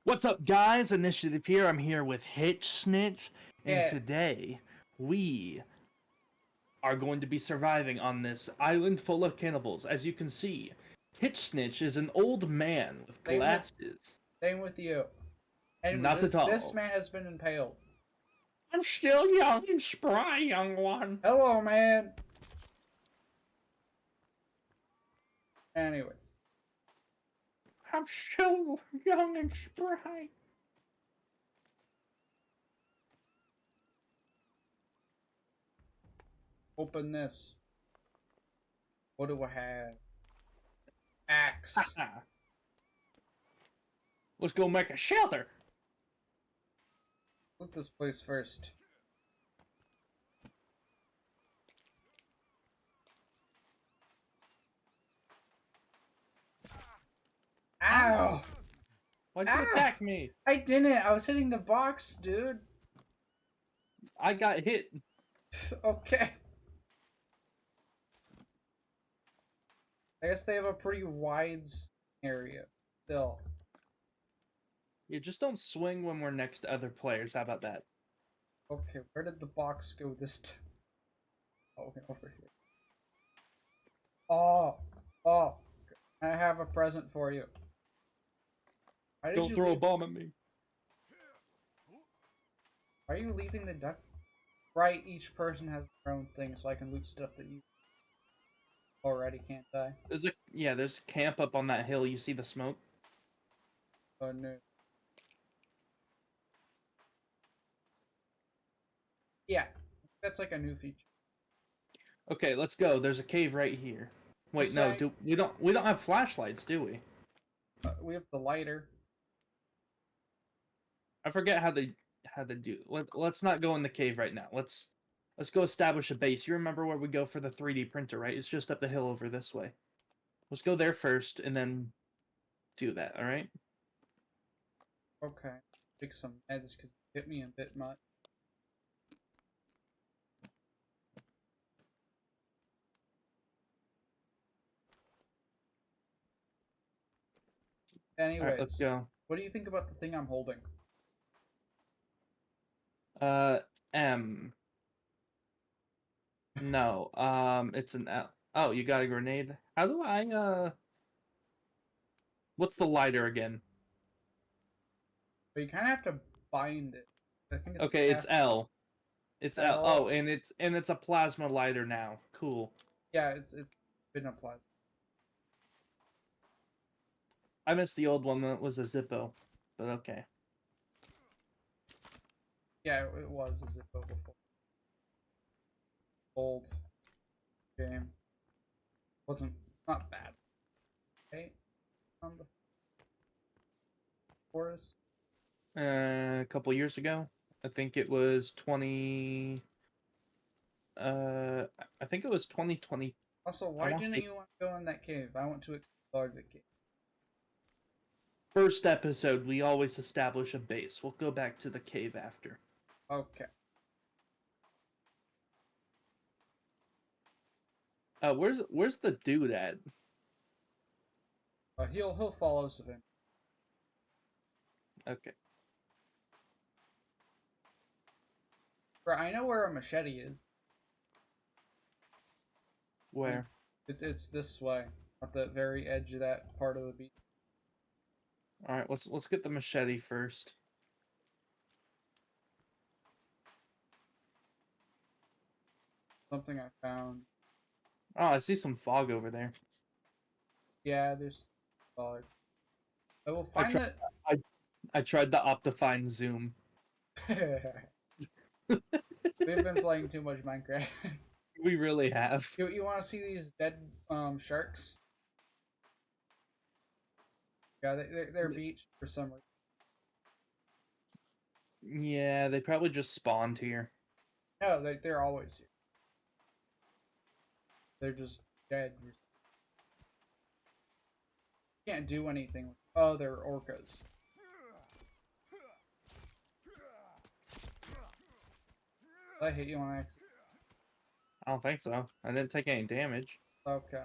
What's up, guys? Initiative here. I'm here with Hitch Snitch, and Yeah. today we are going to be surviving on this island full of cannibals. As you can see, Hitch Snitch is an old man with Same with glasses. same with you. Anyways, Not at this all. man has been impaled. I'm still young and spry, young one. Hello, man. Anyways, I'm still young and spry. open this. What do I have? Axe. Let's go make a shelter. Loot this place first. Ow! Why'd you attack me? I didn't. I was hitting the box, dude. I got hit. Okay. I guess they have a pretty wide area still. You just don't swing when we're next to other players. How about that? Okay, where did the box go this time? Oh, over here. Oh, I have a present for you. Why did Don't you throw a leave? bomb at me. Are you leaving the duck? Right, each person has their own thing, so I can loot stuff that you already can't die. There's a camp up on that hill. You see the smoke? Oh no. Yeah, that's like a new feature. Okay, let's go. There's a cave right here. Wait, no, Say- we don't have flashlights, do we? We have the lighter. I forget how they do. Let's not go in the cave right now. Let's go establish a base. You remember where we go for the 3D printer, right? It's just up the hill over this way. Let's go there first and then do that, all right? Okay. Take some meds because it hit me a bit much. All Anyways, right, let's go. what do you think about the thing I'm holding? M. No, it's an L. Oh, you got a grenade. How do I What's the lighter again? But you kind of have to bind it. I think it's Okay, it's F. L. It's L. L. Oh, and it's a plasma lighter now. Cool. Yeah, it's been applied. I missed the old one that was a Zippo, but okay. Yeah, it was a Zippo before. Old game. Wasn't not bad. Okay. On the forest. A couple years ago, I think it was 20. I think it was 2020. Also, I why want to didn't say you want to go in that cave? I want to explore the cave. first episode. We always establish a base. We'll go back to the cave after. Okay. Where's the dude at? He'll follow us eventually. Okay. Right, I know where a machete is. Where? It's this way, at the very edge of that part of the beach. All right, let's get the machete first. Something I found. Oh, I see some fog over there. Yeah, there's fog. I will find that. I tried the Optifine zoom. We've been playing too much Minecraft. We really have. You want to see these dead sharks? Yeah, they're beached for some reason. Yeah, they probably just spawned here. No, they're always here. They're just dead. Can't do anything. Oh, they're orcas. I hit you on accident. I don't think so. I didn't take any damage. Okay.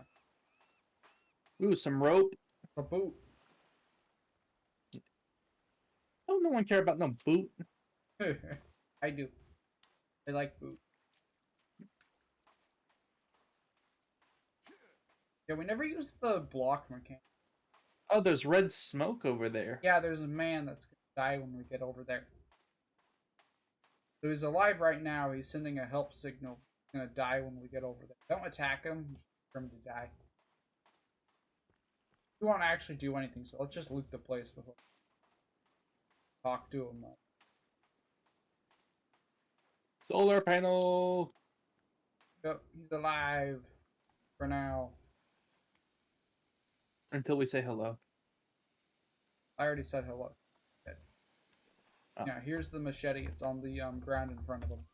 Ooh, some rope. A boot. Don't no one care about no boot. I do. I like boot. Yeah, we never used the block mechanic. Oh, there's red smoke over there. Yeah, there's a man that's gonna die when we get over there. So he's alive right now. He's sending a help signal. He's gonna die when we get over there. Don't attack him. For him to die. We won't actually do anything, so let's just loot the place before we talk to him. Solar panel. Yep, he's alive for now. Until we say hello. I already said hello. Oh. Yeah, here's the machete. It's on the ground in front of him.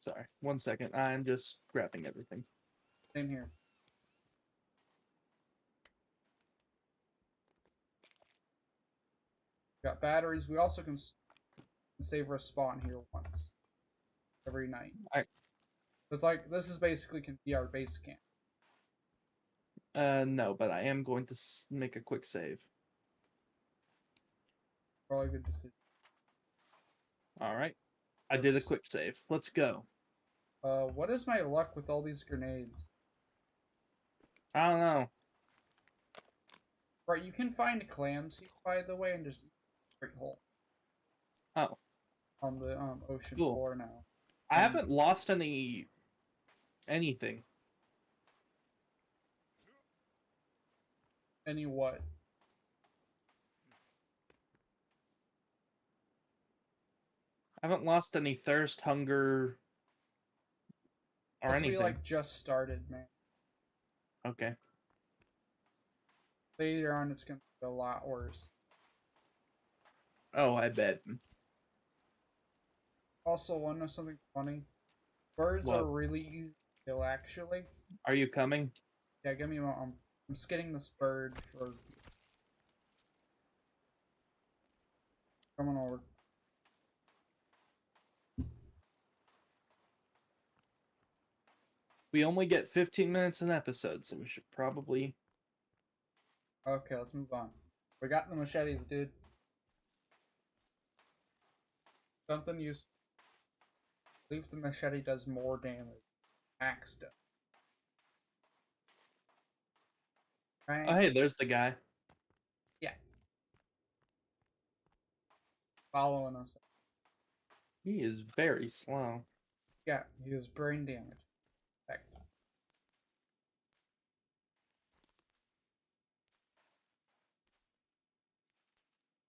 Sorry. 1 second. I'm just grabbing everything. Same here. Got batteries. We also can save our spawn here once every night. So it's like this is basically can be our base camp. No, but I am going to make a quick save. Probably good decision. All right. I did a Yes. quick save. Let's go. What is my luck with all these grenades? I don't know. Right, you can find clams here, by the way, and just straight hole. Oh. On the ocean Cool. floor now. I haven't lost anything. Any what? I haven't lost any thirst, hunger, or Plus anything. we like just started, man. Okay. Later on, it's gonna be a lot worse. Oh, I bet. Also, wanna know something funny? Birds What? are really easy to kill, actually. Are you coming? Yeah, give me a moment. I'm skinning this bird for. Coming over. We only get 15 minutes an episode, so we should probably... Okay, let's move on. We got the machetes, dude. Something useful. I believe the machete does more damage. Axe does. Right? Oh, hey, there's the guy. Following us. He is very slow. Yeah, he has brain damage. Heck.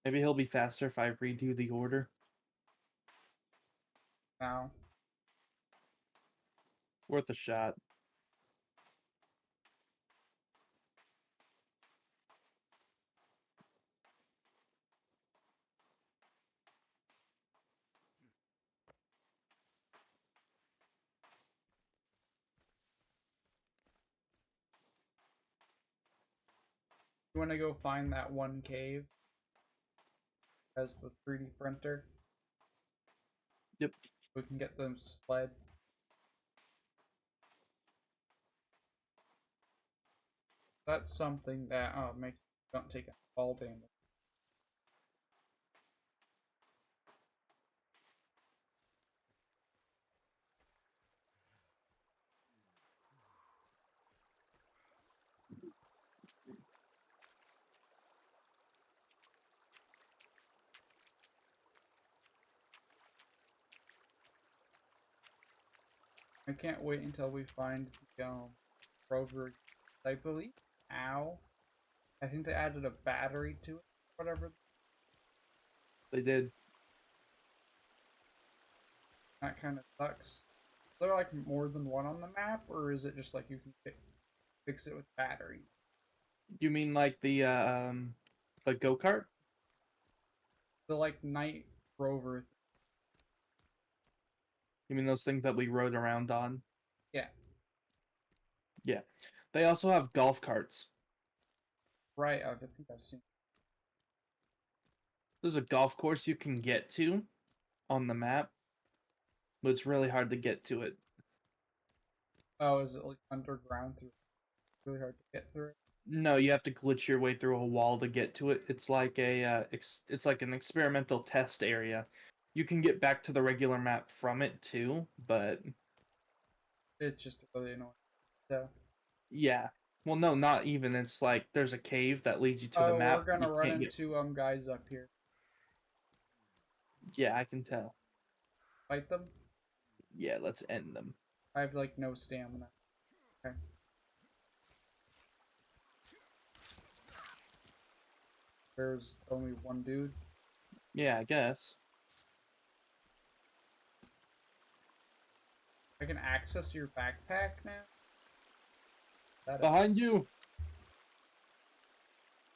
Maybe he'll be faster if I redo the order. Now. Worth a shot. You want to go find that one cave? As the 3D printer? Yep. We can get them sled. That's something that makes you don't take fall damage. I can't wait until we find the Rover. I believe. Ow. I think they added a battery to it. Whatever. They did. That kind of sucks. Is there like more than one on the map, or is it just like you can fix it with battery? You mean like the go-kart? The like night rover. You mean those things that we rode around on? Yeah. Yeah. They also have golf carts. Right. I think I've seen. There's a golf course you can get to on the map, but it's really hard to get to it. Oh, is it like underground through? Really hard to get through. No, you have to glitch your way through a wall to get to it. It's like it's like an experimental test area. You can get back to the regular map from it too, but It's just really annoying. So, yeah. Well, no, not even. It's like there's a cave that leads you to the oh, we're map. gonna You run can't get. into guys up here. Yeah, I can tell. Fight them. Yeah, let's end them. I have like no stamina. Okay. There's only one dude. Yeah, I guess. I can access your backpack now. That Behind you.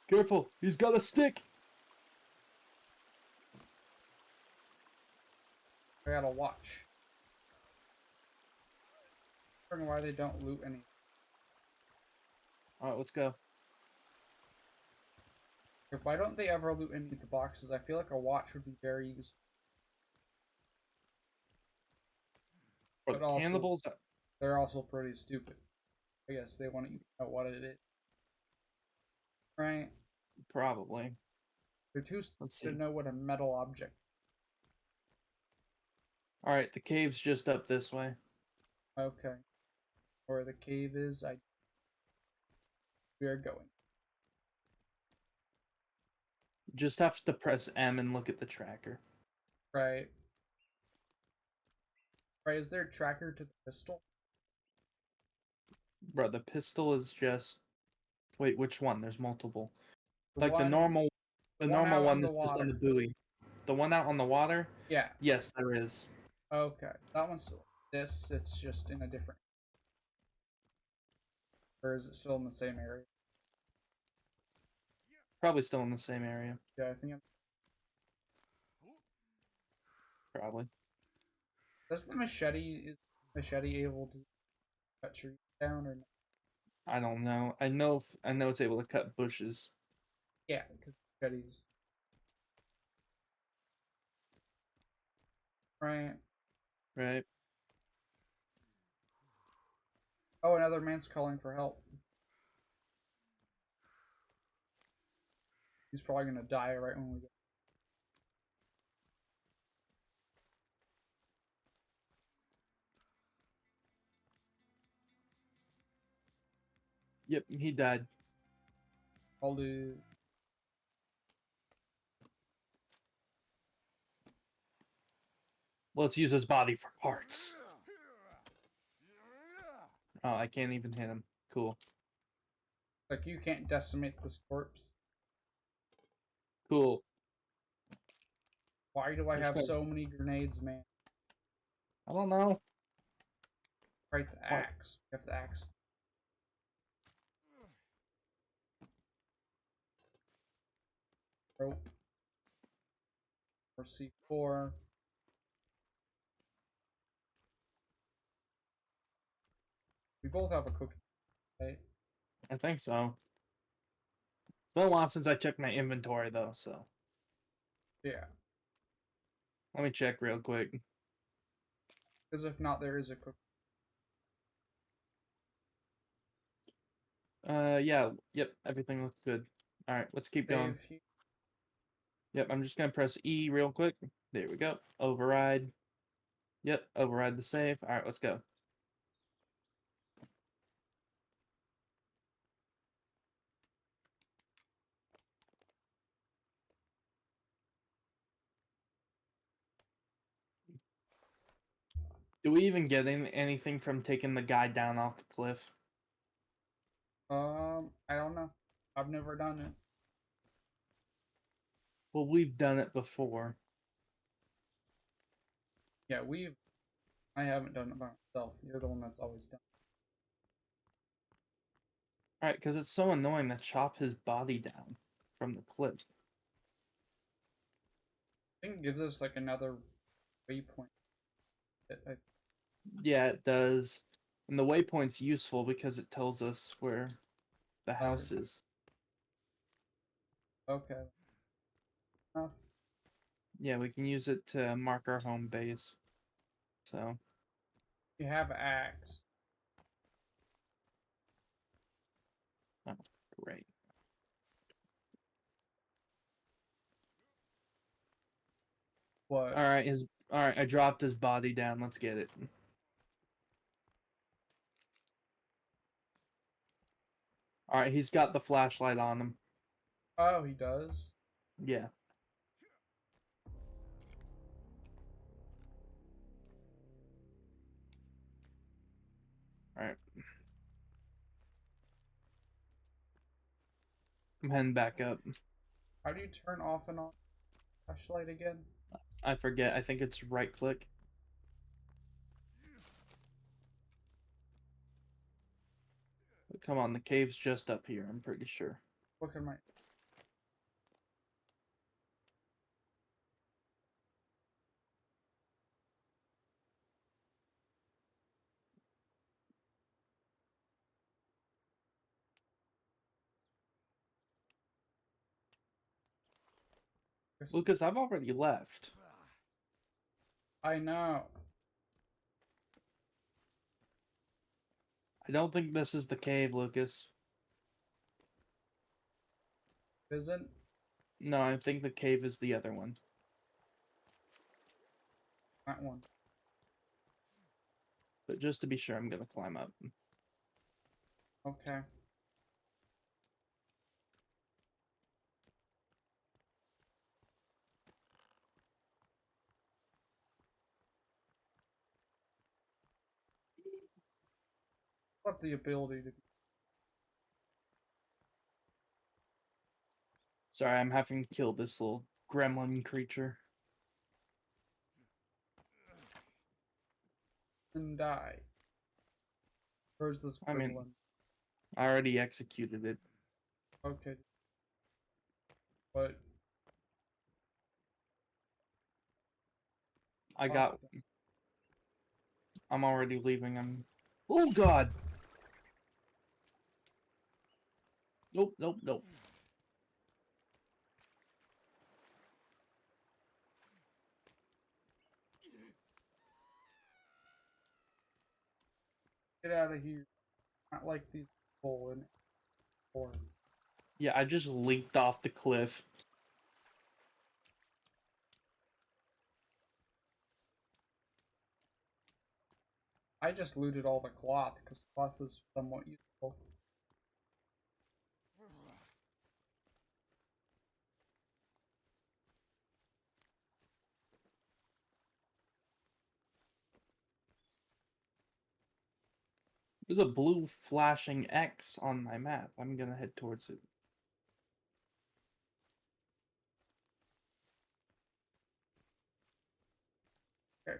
Careful, he's got a stick. I gotta watch. I don't know why they don't loot any. All right, let's go. Like, why don't they ever loot any of the boxes? I feel like a watch would be very useful. For But the also, cannibals, they're also pretty stupid. I guess they want you to know what it is. Right? probably. They're too Let's stupid see. to know what a metal object. All right, the cave's just up this way. Okay. Where the cave is, we are going. You just have to press M and look at the tracker. Right. Right, is there a tracker to the pistol? Bro, the pistol is just. Wait, which one? There's multiple. The Like one the one normal out one in the is just on the water. buoy. The one out on the water? Yeah. Yes, there is. Okay. That one's still this, it's just in a different, or is it still in the same area? Probably still in the same area. Yeah, I think I'm, Probably. does the machete able to cut trees down or no? I don't know. I know it's able to cut bushes. Yeah, because machetes. Right. Right? Oh, another man's calling for help. He's probably gonna die right when we go. Yep, he died. I'll do. Let's use his body for parts. Oh, I can't even hit him. Cool. Like, you can't decimate this corpse. Cool. Why do I Just have gotta- so many grenades, man? I don't know. Right, the axe. You have the axe. Rope. Or C4. We both have a cookie, right? I think so. It's been a while since I checked my inventory though, so Yeah. let me check real quick. Because if not, there is a cookie. Yeah, yep, everything looks good. All right, let's keep going. Save here. Yep, I'm just gonna press E real quick. There we go. Override. Yep, override the save. All right, let's go. Do we even get anything from taking the guy down off the cliff? I don't know. I've never done it. Well, we've done it before. Yeah, I haven't done it by myself. You're the one that's always done All right, because it's so annoying to chop his body down from the cliff. it. I think it gives us like another waypoint. Yeah, it does. And the waypoint's useful because it tells us where the Oh. house is. Okay. Oh, Yeah, we can use it to mark our home base. So, you have axe. What? All right. I dropped his body down. Let's get it. All right, he's got the flashlight on him. Oh, he does? Yeah. All right. I'm heading back up. How do you turn off and on flashlight again? I forget. I think it's right click. But come on, the cave's just up here. I'm pretty sure. Look at my. Lucas, I've already left. I know. I don't think this is the cave, Lucas. Isn't? No, I think the cave is the other one. That one. But just to be sure, I'm gonna climb up. Okay. Got the ability to Sorry, I'm having to kill this little gremlin creature. and die. Where's this I mean- gremlin? I already executed it. Okay. But I got. I'm already leaving. Oh God! Nope, nope, nope. get out of here. Not like these people in or Yeah, I just leaped off the cliff. I just looted all the cloth because cloth is somewhat useful. There's a blue flashing X on my map. I'm gonna head towards it. Okay.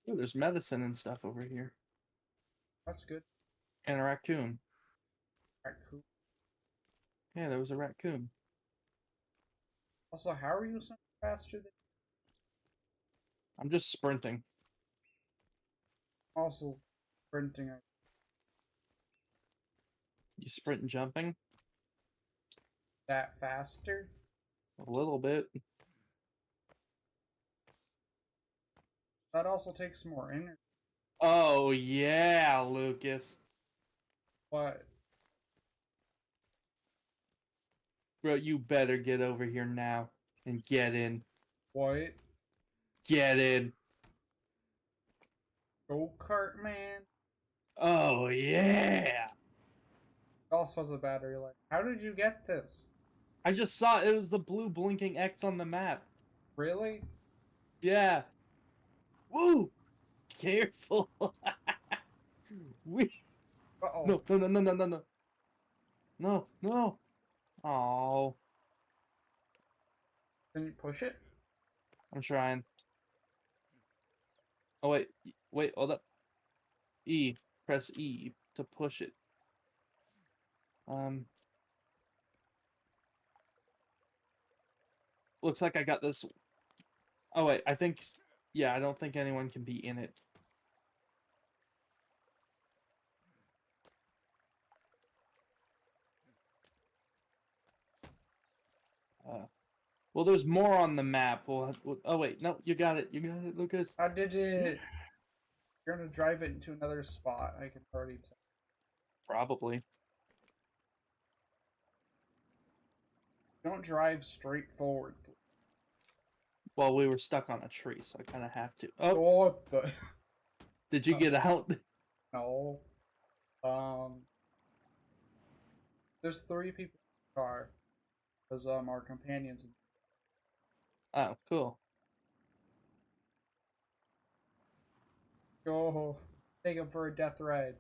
Ooh, there's medicine and stuff over here. That's good. And a raccoon. Alright, cool. Yeah, there was a raccoon. Also, how are you so much faster than I'm just sprinting. also sprinting You sprint and jumping? that faster? A little bit. That also takes more energy. Oh, yeah, Lucas. But Bro, you better get over here now and get in. what? Get in. Go-kart man? Oh, yeah. Also has a battery life. How did you get this? I just saw it was the blue blinking X on the map. Really? Yeah. Woo! Careful. we Uh-oh. No, no, no, no, no, no, no. No, no. Oh, Can you push it? I'm trying. Oh wait, wait, hold up. E, press E to push it. Looks like I got this. Oh wait, I think, yeah, I don't think anyone can be in it. Well, there's more on the map. Oh wait, no, you got it, Lucas. I did it. You're gonna drive it into another spot. I can already tell. Probably. Don't drive straight forward. Well, we were stuck on a tree, so I kind of have to. Oh, What the? did you get out? No. There's 3 people in the car. Because, our companions. Oh, cool. Go. Take him for a death ride.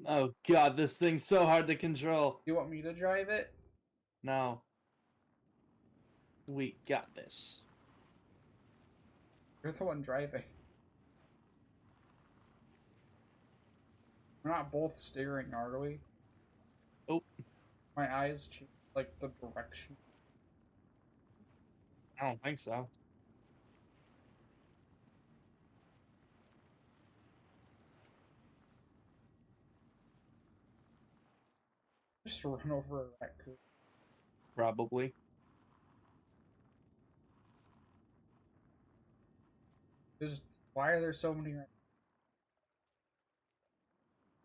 Oh god, this thing's so hard to control. You want me to drive it? No. We got this. You're the one driving. We're not both steering, are we? Oh, My eyes change, like, the direction. I don't think so. Just run over a raccoon. Probably. Why are there so many raccoons?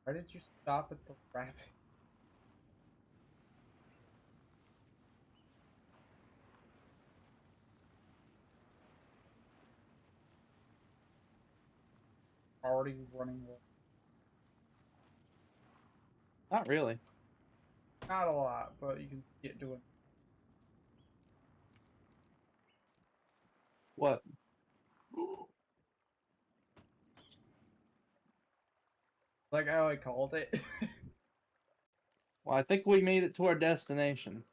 Why did you stop at the rabbit? Already running low. Not really. Not a lot, but you can get doing. What? Like how I called it. Well, I think we made it to our destination.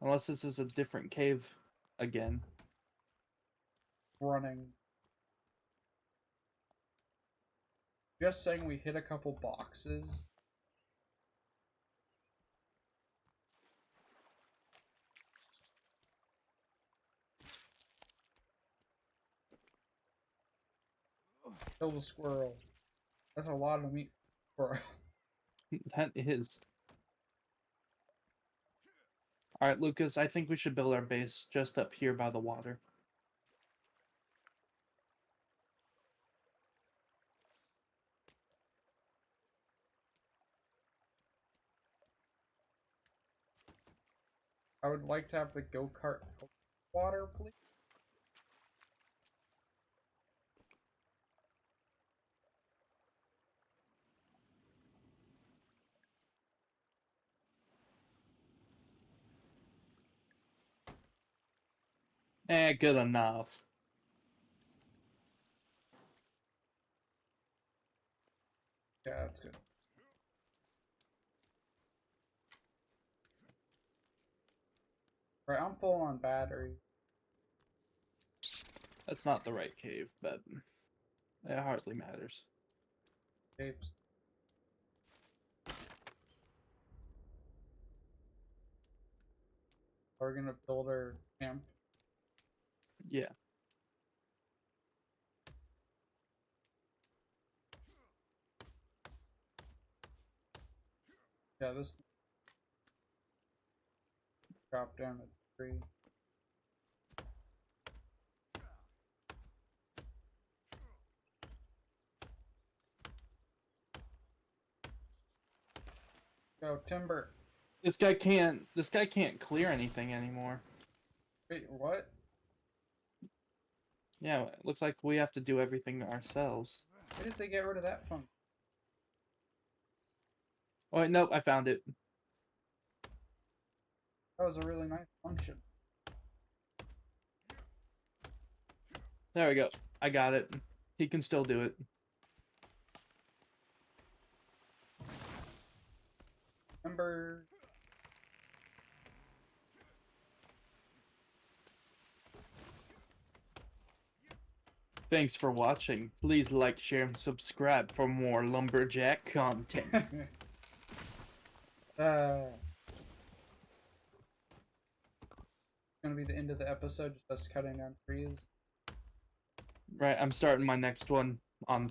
Unless this is a different cave again. Running. Just saying we hit a couple boxes. Kill the squirrel. That's a lot of meat for. That is. Alright, Lucas, I think we should build our base just up here by the water. I would like to have the go-kart water, please. Good enough. Yeah, that's good. Right, I'm full on battery. That's not the right cave, but it hardly matters. Capes. We're gonna build our camp. Yeah. Yeah, this drop down a tree. Go timber. This guy can't clear anything anymore. Wait, what? Yeah, it looks like we have to do everything ourselves. Why did they get rid of that function? Oh, wait, nope, I found it. That was a really nice function. There we go. I got it. He can still do it. Timber. Thanks for watching. Please like, share, and subscribe for more lumberjack content. Gonna be the end of the episode, just us cutting down trees. Right, I'm starting my next one on